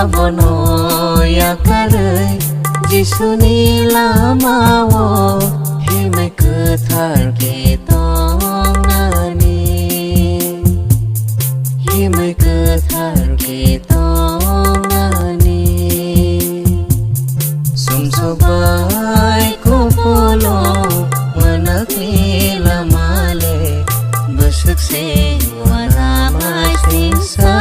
bono yakarei Jisuni lamawo himai ketar ketongani himai ketar ketongani sumsobai kupolo manakni lamale besukse wana masingsa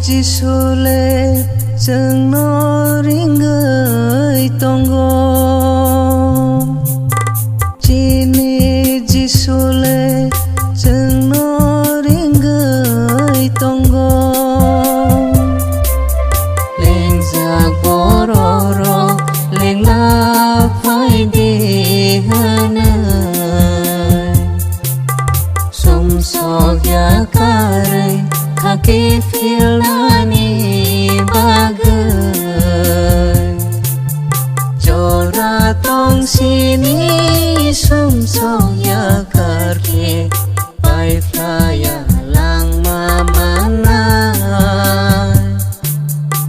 Jisule jengno ringai tonggo Cini jisule jengno ringai tonggo Leng zak bororo leng lapai dihanai Sumsok yakarei Kaki filani bagai Jora tong sini sumsong yakar ke Pai flaya lang mamanai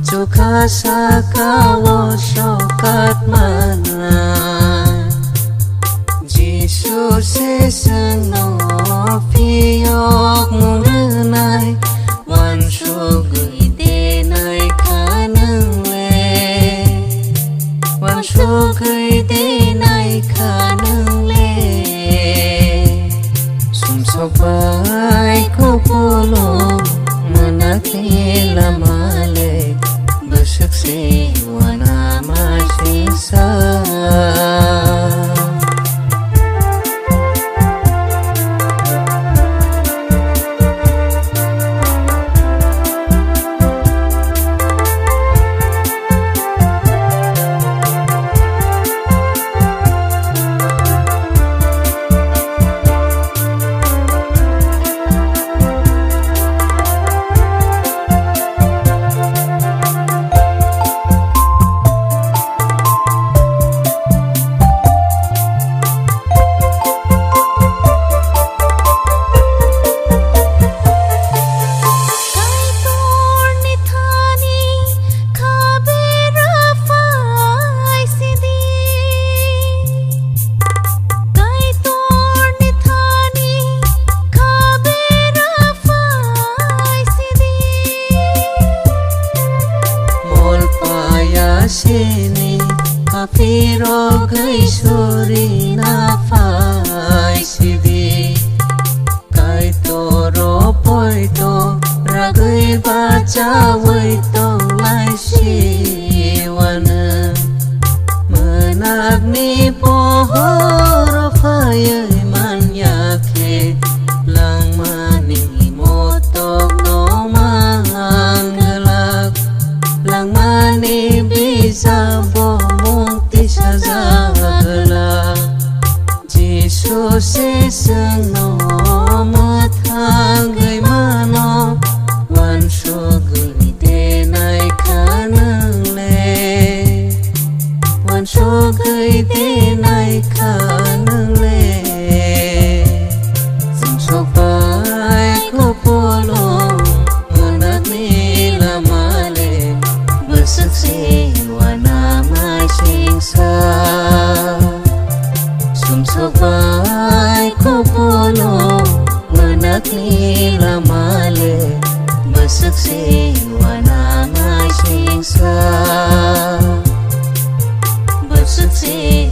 Cuka sakawo syokat manai Jesus seseno piyok murenai Wan sugui denai kanang le Wan sugui denai kanang le Sumsok bai kupolo manakni lamale Besukse wana masingsa Sini kapiro gai suri na fai sidi kai toro poito ragai baca waito lai siwana menagni pohoro fai manyake lang mani motok no mangelak lang mani Sabo mukti sajagala Jesus seseno matangay mano Wan sugui denai kanang le Wan sugui denai kanang le Sumsok bai kupolo manakni lamale Besukse Sumsok bai kupolo manakni lamale Besukse wana masingsa Besukse